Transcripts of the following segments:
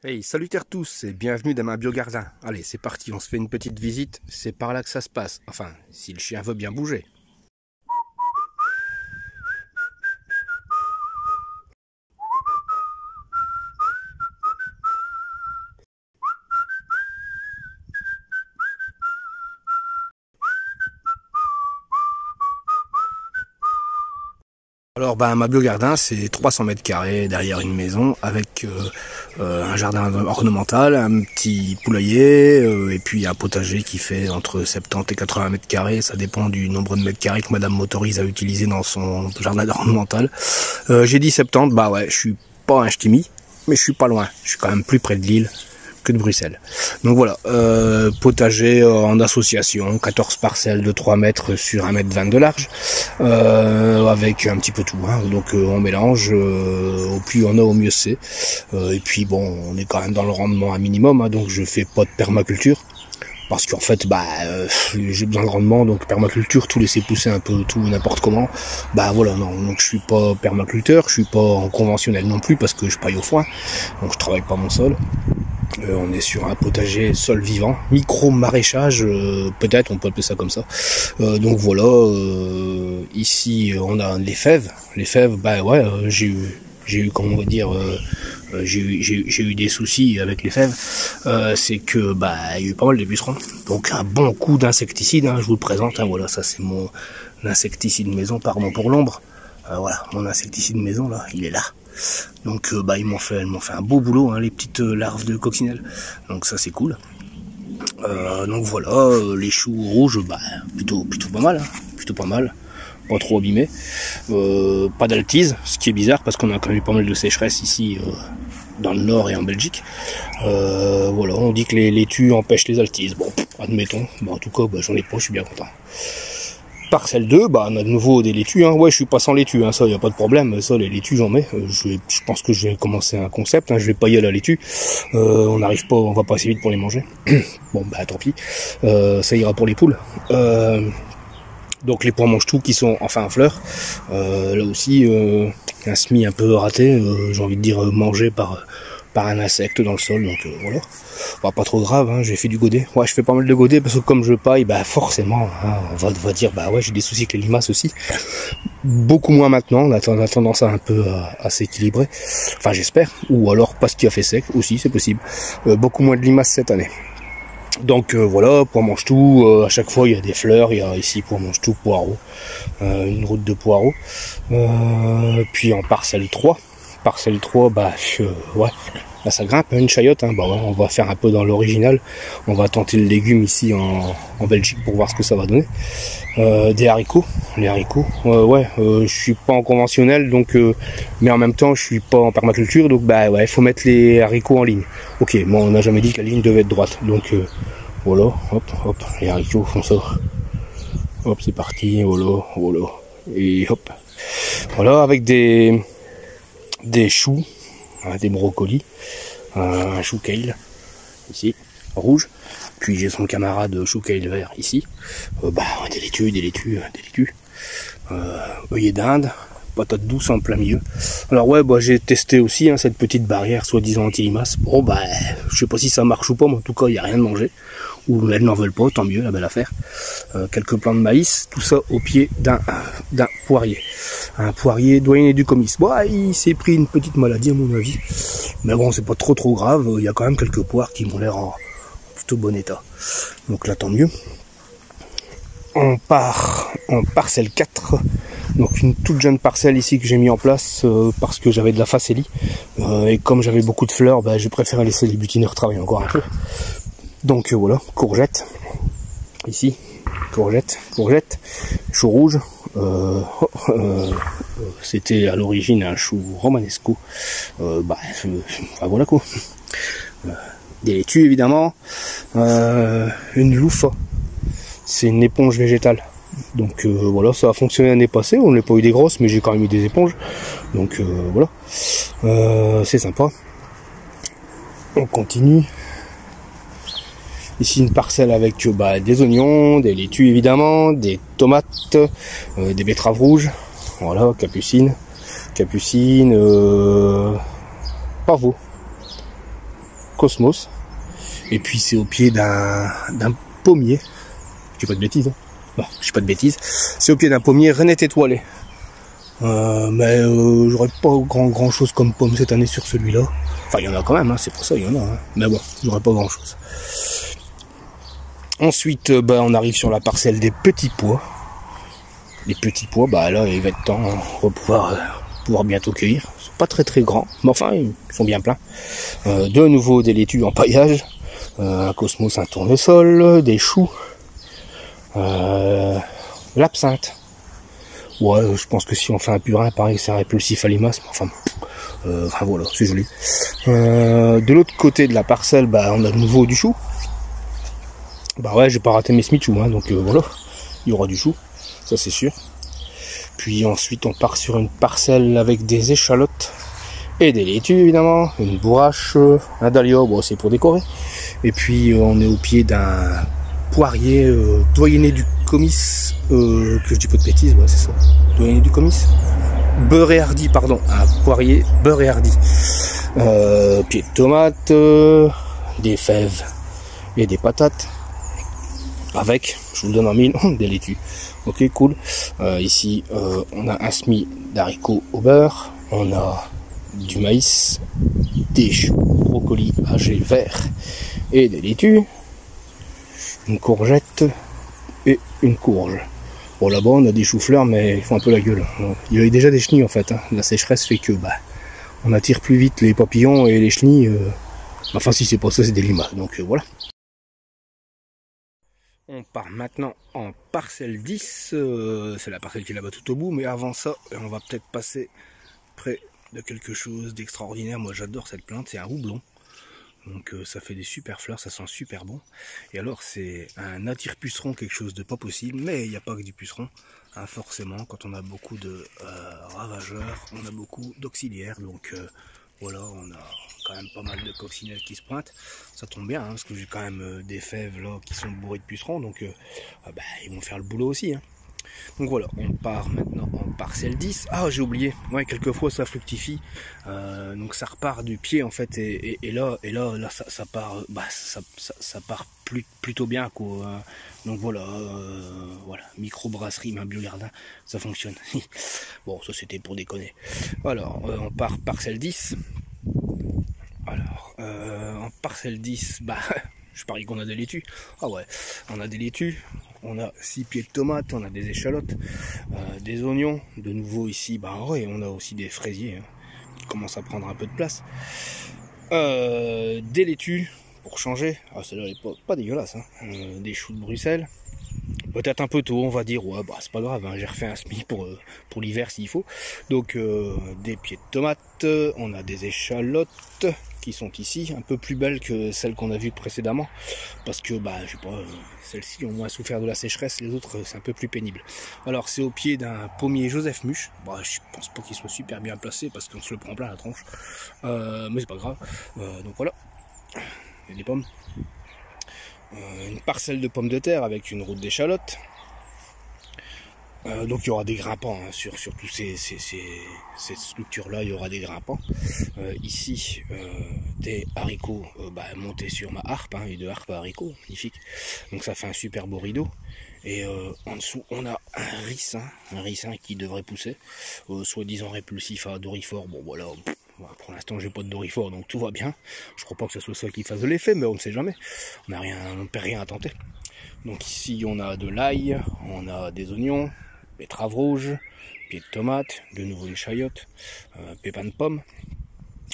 Hey, salutaires tous et bienvenue dans ma biogardin. Allez, c'est parti, on se fait une petite visite, c'est par là que ça se passe. Enfin, si le chien veut bien bouger. Alors, ma biogardin, c'est 300 mètres carrés derrière une maison avec un jardin ornemental, un petit poulailler et puis un potager qui fait entre 70 et 80 mètres carrés. Ça dépend du nombre de mètres carrés que madame m'autorise à utiliser dans son jardin ornemental. J'ai dit 70, bah ouais, je suis pas un ch'timi, mais je suis pas loin. Je suis quand même plus près de Lille que de Bruxelles. Donc voilà, potager en association, 14 parcelles de 3 mètres sur 1,20 m de large, avec un petit peu tout, hein. Donc on mélange, au plus on a au mieux c'est. Et puis bon, on est quand même dans le rendement à minimum, hein, donc je fais pas de permaculture. Parce qu'en fait, j'ai besoin de rendement, donc permaculture, tout laisser pousser un peu tout n'importe comment. Voilà, non, donc je suis pas permaculteur, je suis pas en conventionnel non plus parce que je paille au foin, donc je travaille pas mon sol. On est sur un potager sol vivant, micro maraîchage, peut-être on peut appeler ça comme ça. Donc voilà, ici on a les fèves. Les fèves, j'ai eu comment on va dire, j'ai eu des soucis avec les fèves. C'est que il y a eu pas mal de pucerons. Donc un bon coup d'insecticide, hein, je vous le présente. Hein, voilà, ça c'est mon insecticide maison, pardon pour l'ombre. Voilà, mon insecticide maison là, il est là. Donc ils m'ont fait un beau boulot, hein, les petites larves de coccinelle. Donc ça c'est cool. Donc voilà, les choux rouges, plutôt pas mal, hein, plutôt pas mal. Pas trop abîmé. Pas d'altise, ce qui est bizarre parce qu'on a quand même eu pas mal de sécheresse ici dans le nord et en Belgique. Voilà, on dit que les laitues empêchent les altises. Bon, admettons. En tout cas, j'en ai pas, je suis bien content. Parcelle 2, on a de nouveau des laitues, hein. Ouais, je suis pas sans laitue, hein, ça y a pas de problème, ça les laitues j'en mets. Je pense que je vais commencer un concept, hein, je vais pailler à la laitue. On n'arrive pas, on va pas assez vite pour les manger. Bon tant pis. Ça ira pour les poules. Donc les pois mange-tout qui sont enfin en fleurs. Là aussi un semis un peu raté, j'ai envie de dire mangé par un insecte dans le sol, donc voilà. Pas trop grave, hein, j'ai fait du godet. Ouais, je fais pas mal de godet parce que comme je paille, forcément, hein, on va dire, ouais, j'ai des soucis avec les limaces aussi. Beaucoup moins maintenant, on a tendance à un peu à s'équilibrer. Enfin, j'espère. Ou alors parce qu'il a fait sec aussi, c'est possible. Beaucoup moins de limaces cette année. Donc voilà, pois mange tout, à chaque fois il y a des fleurs, il y a ici pois mange tout, poireaux, une route de poireaux. Puis en parcelle 3, ouais, là ça grimpe, une chayotte, hein, ouais, on va faire un peu dans l'original, on va tenter le légume ici en Belgique pour voir ce que ça va donner. Des haricots, les haricots, je suis pas en conventionnel, donc mais en même temps je suis pas en permaculture, donc ouais, faut mettre les haricots en ligne. Ok, moi on n'a jamais dit que la ligne devait être droite, donc voilà, hop, les haricots font ça. Hop, c'est parti, voilà, et hop. Voilà, avec des choux, hein, des brocolis, un chou kale, ici, rouge. Puis j'ai son camarade chou kale vert ici. Des laitues. Œillet d'Inde, patate douce en plein milieu. Alors ouais, j'ai testé aussi, hein, cette petite barrière soi-disant anti-limaces. Bon je sais pas si ça marche ou pas, mais en tout cas il n'y a rien de mangé. Ou elles n'en veulent pas, tant mieux, la belle affaire. Quelques plants de maïs, tout ça au pied d'un poirier. Un poirier doyenné du comice. Il s'est pris une petite maladie à mon avis. Mais bon, c'est pas trop grave, il y a quand même quelques poires qui m'ont l'air en plutôt bon état. Donc là, tant mieux. On part en parcelle 4. Donc une toute jeune parcelle ici que j'ai mis en place parce que j'avais de la facélie. Et comme j'avais beaucoup de fleurs, j'ai préféré laisser les butineurs travailler encore un peu. Donc voilà, courgette, ici, courgette, chou rouge, c'était à l'origine un chou romanesco, voilà quoi, des laitues évidemment, une loufa, c'est une éponge végétale, donc voilà, ça a fonctionné l'année passée, on n'a pas eu des grosses, mais j'ai quand même eu des éponges, donc voilà, c'est sympa, on continue. Ici une parcelle avec des oignons, des laitues évidemment, des tomates, des betteraves rouges, voilà, capucine, pavot, Cosmos. Et puis c'est au pied d'un pommier. Je dis pas de bêtises. Hein. Non, je dis pas de bêtises. C'est au pied d'un pommier Renette étoilé. Mais j'aurais pas grand chose comme pomme cette année sur celui-là. Enfin, il y en a quand même, hein, c'est pour ça, il y en a. Hein. Mais bon, j'aurais pas grand chose. Ensuite, on arrive sur la parcelle des petits pois. Les petits pois, là, il va être temps, on va pouvoir bientôt cueillir. Ils sont pas très grands, mais enfin, ils sont bien pleins. De nouveau, des laitues en paillage. Un cosmos, un tournesol, des choux. L'absinthe. Ouais, je pense que si on fait un purin, pareil, c'est un répulsif à limace, mais enfin voilà, c'est joli. De l'autre côté de la parcelle, on a de nouveau du chou. Ouais, j'ai pas raté mes smichous, hein, donc voilà, il y aura du chou, ça c'est sûr. Puis ensuite, on part sur une parcelle avec des échalotes et des laitues, évidemment, une bourrache, un dahlia, bon, c'est pour décorer. Et puis, on est au pied d'un poirier doyenné du comice, que je dis pas de bêtises, ouais, c'est ça, doyenné du comice, beurre et hardi, pardon, un poirier beurre et hardi, pied de tomate, des fèves et des patates, avec, je vous le donne en mille, des laitues. Ok, cool. Ici, on a un semis d'haricots au beurre, on a du maïs, des choux, brocolis hachés verts et des laitues, une courgette et une courge. Bon, là-bas, on a des choux-fleurs, mais ils font un peu la gueule. Il y avait déjà des chenilles, en fait. Hein. La sécheresse fait que, on attire plus vite les papillons et les chenilles. Enfin, si c'est pas ça, c'est des limaces. Donc, voilà. On part maintenant en parcelle 10. C'est la parcelle qui est là-bas tout au bout. Mais avant ça, on va peut-être passer près de quelque chose d'extraordinaire. Moi, j'adore cette plante. C'est un houblon. Donc ça fait des super fleurs, ça sent super bon. Et alors c'est un attire-puceron, quelque chose de pas possible, mais il n'y a pas que du puceron. Hein, forcément, quand on a beaucoup de ravageurs, on a beaucoup d'auxiliaires. Donc voilà, on a quand même pas mal de coccinelles qui se pointent. Ça tombe bien, hein, parce que j'ai quand même des fèves là qui sont bourrées de pucerons, donc ils vont faire le boulot aussi. Hein. Donc voilà, on part maintenant en parcelle 10. Ah, j'ai oublié, ouais, quelquefois ça fructifie, donc ça repart du pied en fait, et là ça part, ça part plutôt bien quoi. Donc voilà, micro-brasserie, ma biogardin, ça fonctionne. Bon, ça c'était pour déconner. Alors, on part parcelle 10. Alors, en parcelle 10, je parie qu'on a des laitues. Ah ouais, on a des laitues, on a 6 pieds de tomates, on a des échalotes, des oignons. De nouveau ici, ouais, on a aussi des fraisiers hein, qui commencent à prendre un peu de place. Des laitues, pour changer. Ah, celle-là elle est pas dégueulasse. Hein. Des choux de Bruxelles. Peut-être un peu tôt, on va dire. Ouais, c'est pas grave, hein, j'ai refait un semis pour l'hiver s'il faut. Donc, des pieds de tomates, on a des échalotes qui sont ici, un peu plus belles que celles qu'on a vues précédemment, parce que je sais pas, celles-ci ont moins souffert de la sécheresse, les autres c'est un peu plus pénible. Alors c'est au pied d'un pommier Joseph Muche. Je pense pas qu'il soit super bien placé parce qu'on se le prend plein la tronche, mais c'est pas grave. Donc voilà, il y a des pommes, une parcelle de pommes de terre avec une route d'échalotes. Donc il y aura des grimpants hein, sur tous ces structures là, il y aura des grimpants. Ici des haricots montés sur ma harpe, hein, et de harpe à haricots, magnifique. Donc ça fait un super beau rideau. Et en dessous on a un ricin qui devrait pousser, soi-disant répulsif à dorifort. Bon voilà, pour l'instant j'ai pas de dorifort donc tout va bien. Je crois pas que ce soit ça qui fasse de l'effet, mais on ne sait jamais. On perd rien à tenter. Donc ici on a de l'ail, on a des oignons, betterave rouge, pied de tomate, de nouveau une chayotte, pépins de pomme.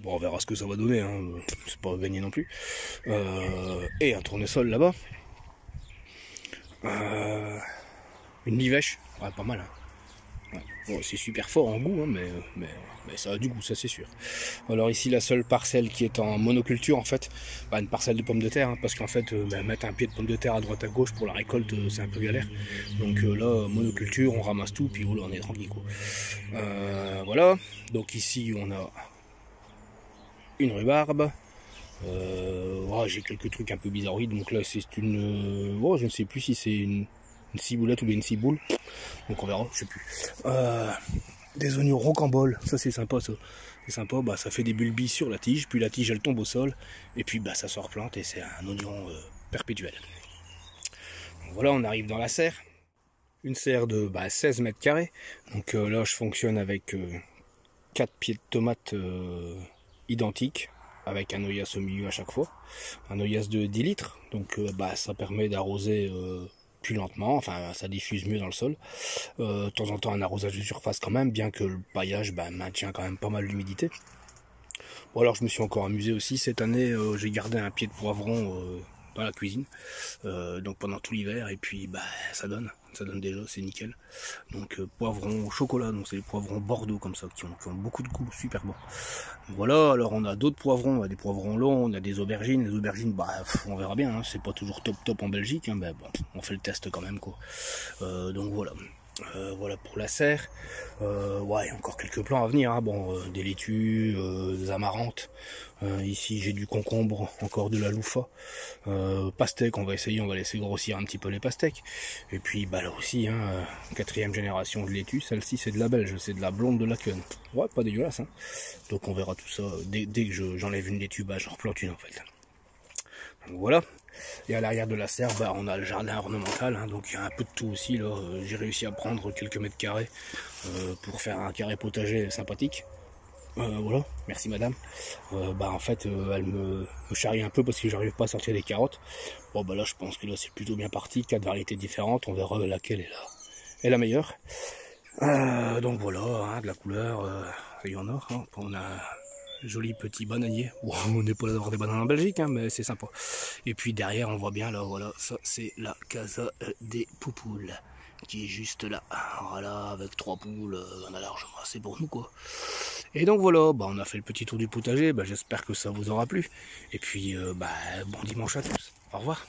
Bon, on verra ce que ça va donner, hein. C'est pas gagné non plus. Et un tournesol là-bas. Une livèche, ouais, pas mal. Hein. Ouais. Bon, c'est super fort en goût, hein, mais ça a du goût, ça c'est sûr. Alors ici la seule parcelle qui est en monoculture en fait, une parcelle de pommes de terre, hein, parce qu'en fait mettre un pied de pommes de terre à droite à gauche pour la récolte c'est un peu galère. Donc là monoculture, on ramasse tout puis on est tranquille quoi. Voilà, donc ici on a une rhubarbe. J'ai quelques trucs un peu bizarroïdes, donc là c'est une... je ne sais plus si c'est une ciboulette ou bien une ciboule, donc on verra, je sais plus. Des oignons rocambole, ça c'est sympa ça. c'est sympa, bah ça fait des bulbes sur la tige, puis la tige elle tombe au sol, et puis bah ça se replante et c'est un oignon perpétuel. Donc voilà, on arrive dans la serre. Une serre de 16 mètres carrés. Donc là je fonctionne avec 4 pieds de tomates identiques, avec un œillas au milieu à chaque fois. Un œillas de 10 litres, donc ça permet d'arroser plus lentement, enfin ça diffuse mieux dans le sol. De temps en temps un arrosage de surface quand même, bien que le paillage maintient quand même pas mal d'humidité. Bon alors je me suis encore amusé aussi, cette année j'ai gardé un pied de poivron dans la cuisine, donc pendant tout l'hiver, et puis ça donne déjà, c'est nickel. Donc poivron au chocolat, donc c'est les poivrons Bordeaux comme ça, qui ont beaucoup de goût, super bon. Voilà, alors on a d'autres poivrons, on a des poivrons longs, on a des aubergines, les aubergines, on verra bien, hein, c'est pas toujours top en Belgique, hein, bon, on fait le test quand même quoi. Donc voilà. Voilà pour la serre. Ouais, encore quelques plants à venir, hein. Bon, des laitues, des amarantes. Ici j'ai du concombre, encore de la loufa. Pastèque, on va laisser grossir un petit peu les pastèques. Et puis là aussi, hein, 4e génération de laitue. Celle-ci c'est de la belge, c'est de la blonde de la Queune. Ouais, pas dégueulasse, hein. Donc on verra tout ça. Dès que j'enlève une laitue, je replante une en fait. Donc voilà. Et à l'arrière de la serre, on a le jardin ornemental, hein, donc il y a un peu de tout aussi là. J'ai réussi à prendre quelques mètres carrés pour faire un carré potager sympathique. Voilà, merci madame. En fait, elle me charrie un peu parce que j'arrive pas à sortir les carottes. Bon là, je pense que là c'est plutôt bien parti, 4 variétés différentes. On verra laquelle est la meilleure. Donc voilà, hein, de la couleur, il y en a. Hein, on a joli petit bananier. Bon, on n'est pas là d'avoir des bananes en Belgique, hein, mais c'est sympa. Et puis derrière, on voit bien là, voilà, ça c'est la casa des poupoules, qui est juste là. Voilà, avec 3 poules, on a largement assez pour nous quoi. Et donc voilà, on a fait le petit tour du potager. J'espère que ça vous aura plu. Et puis bon dimanche à tous. Au revoir.